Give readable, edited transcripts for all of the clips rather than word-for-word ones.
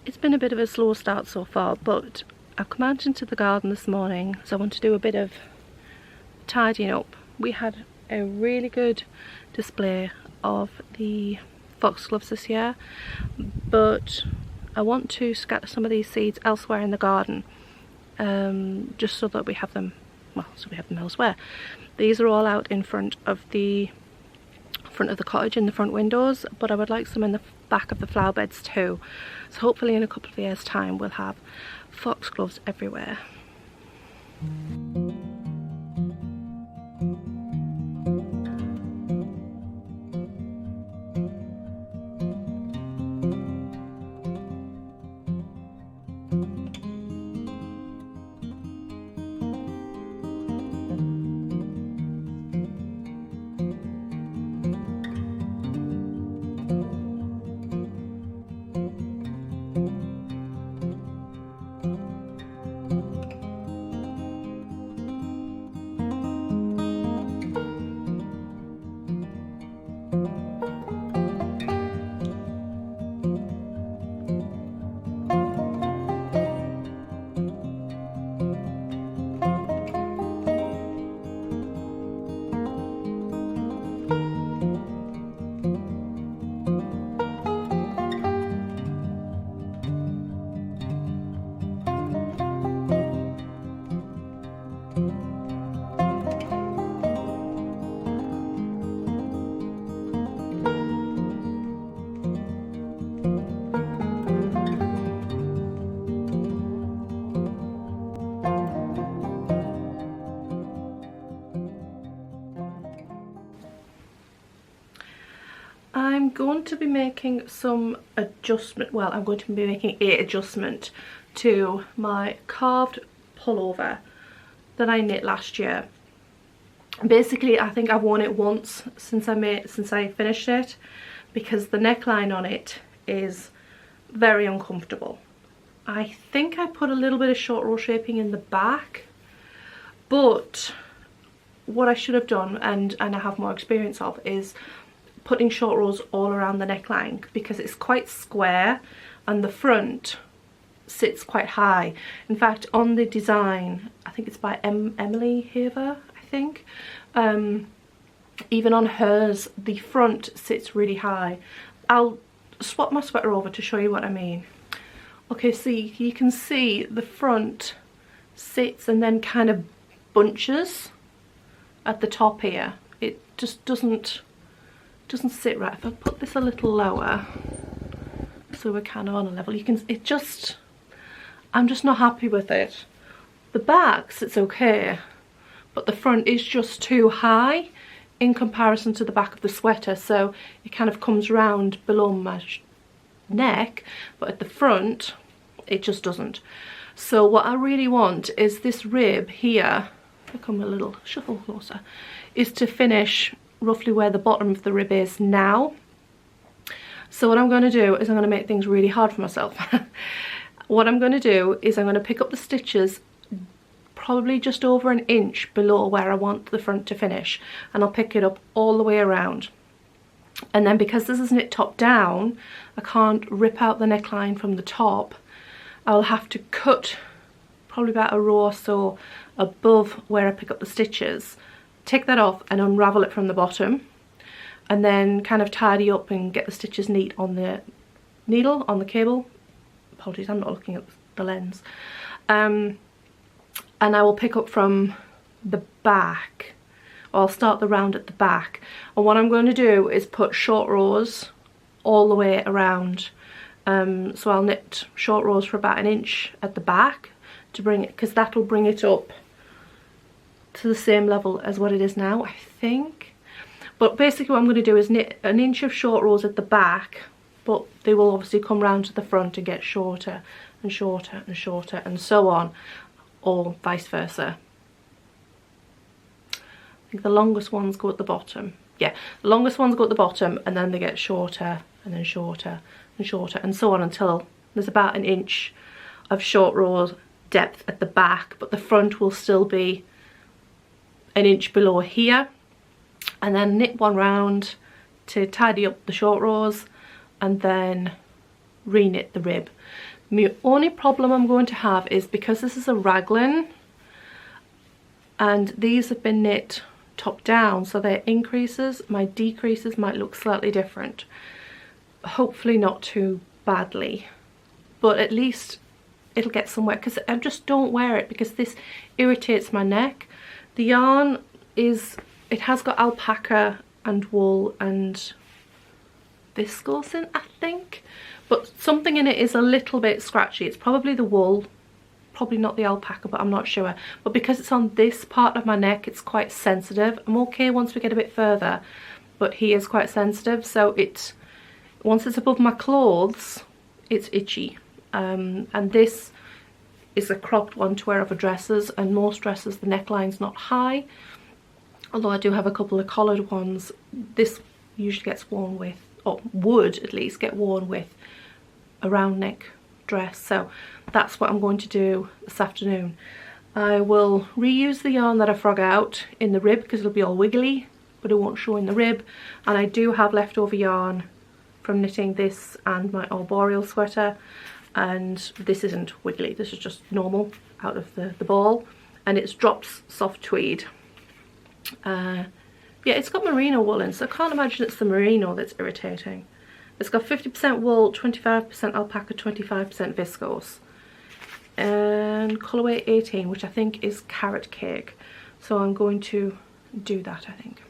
It's been a bit of a slow start so far, but I've come out into the garden this morning, so I want to do a bit of tidying up. We had a really good display of the foxgloves this year, but I want to scatter some of these seeds elsewhere in the garden, just so that we have them, well, so we have them elsewhere. These are all out in front of the cottage, in the front windows, but I would like some in the back of the flower beds too. So hopefully in a couple of years' time we'll have foxgloves everywhere. I'm going to be making some adjustment, well, I'm going to be making an adjustment to my carved pullover that I knit last year. Basically, I think I've worn it once since I finished it, because the neckline on it is very uncomfortable. I think I put a little bit of short row shaping in the back, but what I should have done, and I have more experience of, is putting short rows all around the neckline, because it's quite square and the front sits quite high. In fact, on the design, I think it's by Emily Haver, I think, even on hers the front sits really high. I'll swap my sweater over to show you what I mean. Okay, so you can see the front sits and then kind of bunches at the top here. It just doesn't sit right. If I put this a little lower so we're kind of on a level, you can, I'm just not happy with it. The back sits okay, but the front is just too high in comparison to the back of the sweater, so it kind of comes round below my neck, but at the front it just doesn't. So what I really want is this rib here, if I come a little shuffle closer, is to finish roughly where the bottom of the rib is now. So what I'm going to do is I'm going to make things really hard for myself. What I'm going to do is I'm going to pick up the stitches probably just over an inch below where I want the front to finish, and I'll pick it up all the way around. And then, because this is knit top down, I can't rip out the neckline from the top. I'll have to cut probably about a row or so above where I pick up the stitches, take that off and unravel it from the bottom, and then kind of tidy up and get the stitches neat on the needle, on the cable. Apologies, I'm not looking at the lens. And I will pick up from the back, or I'll start the round at the back. And what I'm going to do is put short rows all the way around. So I'll knit short rows for about an inch at the back to bring it, because that'll bring it up to the same level as what it is now, I think. But basically what I'm going to do is knit an inch of short rows at the back, but they will obviously come round to the front and get shorter and shorter and shorter and so on, or vice versa. I think the longest ones go at the bottom. Yeah, the longest ones go at the bottom, and then they get shorter and then shorter and shorter and so on until there's about an inch of short row depth at the back, but the front will still be an inch below here. And then knit one round to tidy up the short rows, and then re-knit the rib. My only problem I'm going to have is because this is a raglan and these have been knit top down, so they're increases, my decreases might look slightly different. Hopefully not too badly, but at least it'll get somewhere, because I just don't wear it because this irritates my neck. The yarn is, it has got alpaca and wool and viscose in, I think, but something in it is a little bit scratchy. It's probably the wool, probably not the alpaca, but I'm not sure. But because it's on this part of my neck, it's quite sensitive. I'm okay once we get a bit further, but he is quite sensitive, so it's, once it's above my clothes, it's itchy. And this is a cropped one to wear over dresses, and most dresses the neckline's not high, although I do have a couple of collared ones. This usually gets worn with, or would at least get worn with, a round neck dress. So that's what I'm going to do this afternoon. I will reuse the yarn that I frog out in the rib because it'll be all wiggly, but it won't show in the rib. And I do have leftover yarn from knitting this and my arboreal sweater, and this isn't wiggly, this is just normal out of the ball, and it's drops soft tweed. Yeah, it's got merino wool in, so I can't imagine it's the merino that's irritating. It's got 50% wool, 25% alpaca, 25% viscose, and colourway 18, which I think is carrot cake. So I'm going to do that, I think.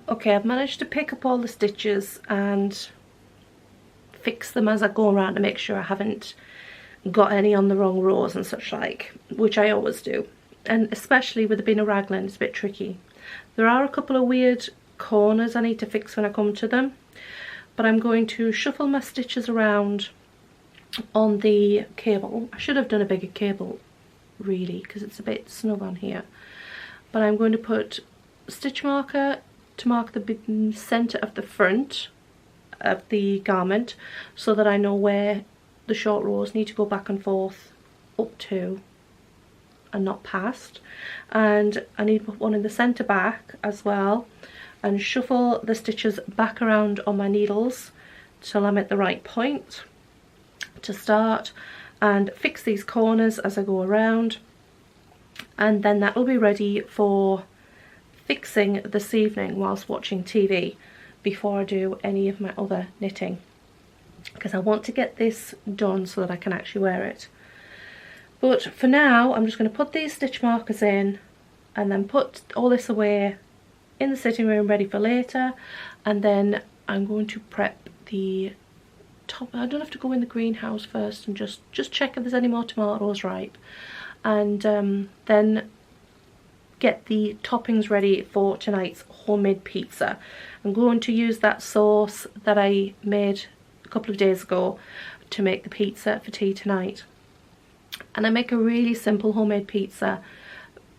Okay, I've managed to pick up all the stitches and fix them as I go around to make sure I haven't got any on the wrong rows and such like, which I always do. And especially with it being a raglan, it's a bit tricky. There are a couple of weird corners I need to fix when I come to them, but I'm going to shuffle my stitches around on the cable. I should have done a bigger cable really because it's a bit snug on here, but I'm going to put stitch marker to mark the center of the front of the garment so that I know where the short rows need to go back and forth up to and not past. And I need to put one in the center back as well, and shuffle the stitches back around on my needles till I'm at the right point to start, and fix these corners as I go around, and then that will be ready for fixing this evening whilst watching TV before I do any of my other knitting. because I want to get this done so that I can actually wear it. But for now, I'm just going to put these stitch markers in and then put all this away in the sitting room ready for later. And then I'm going to prep the top. I don't have to go in the greenhouse first and just check if there's any more tomatoes ripe. And then get the toppings ready for tonight's homemade pizza. I'm going to use that sauce that I made a couple of days ago to make the pizza for tea tonight. And I make a really simple homemade pizza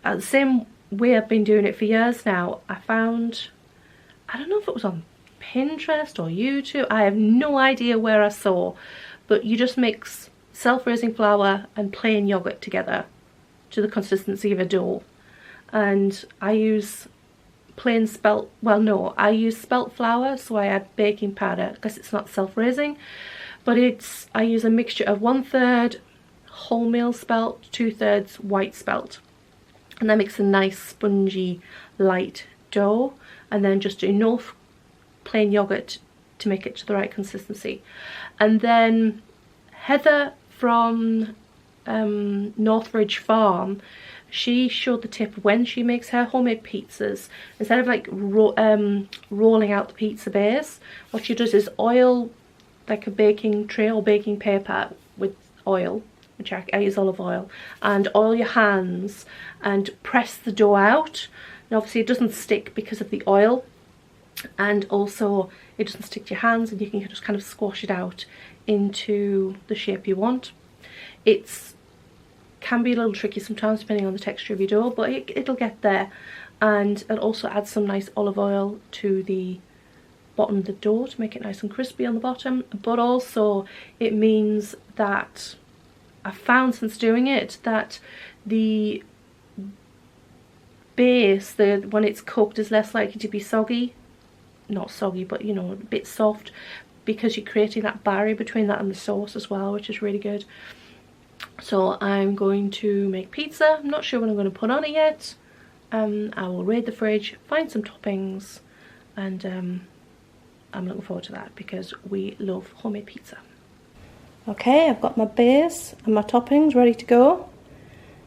the same way I've been doing it for years now. I found, I don't know if it was on Pinterest or YouTube, I have no idea where I saw, but you just mix self-raising flour and plain yogurt together to the consistency of a dough. And I use plain spelt, well no, I use spelt flour, so I add baking powder because it's not self-raising, but I use a mixture of 1/3 wholemeal spelt, 2/3 white spelt, and that makes a nice spongy light dough, and then just enough plain yogurt to make it to the right consistency. And then Heather from Northridge Farm, she showed the tip when she makes her homemade pizzas. Instead of like rolling out the pizza base, what she does is oil like a baking tray or baking paper with oil, which I use olive oil, and oil your hands and press the dough out. And obviously it doesn't stick because of the oil, and also it doesn't stick to your hands, and you can just kind of squash it out into the shape you want. It's can be a little tricky sometimes depending on the texture of your dough, but it'll get there. And it'll also add some nice olive oil to the bottom of the dough to make it nice and crispy on the bottom. But also it means that I've found since doing it that the base, when it's cooked, is less likely to be soggy. Not soggy, but you know, a bit soft, because you're creating that barrier between that and the sauce as well, which is really good. So I'm going to make pizza. I'm not sure what I'm going to put on it yet. I will raid the fridge, find some toppings, and I'm looking forward to that because we love homemade pizza. Okay, I've got my base and my toppings ready to go,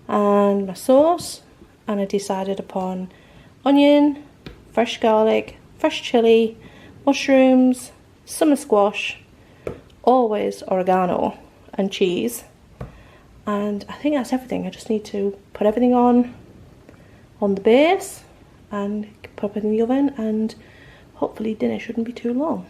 and my sauce, and I decided upon onion, fresh garlic, fresh chilli, mushrooms, summer squash, always oregano, and cheese. And I think that's everything. I just need to put everything on the base and pop it in the oven, and hopefully dinner shouldn't be too long.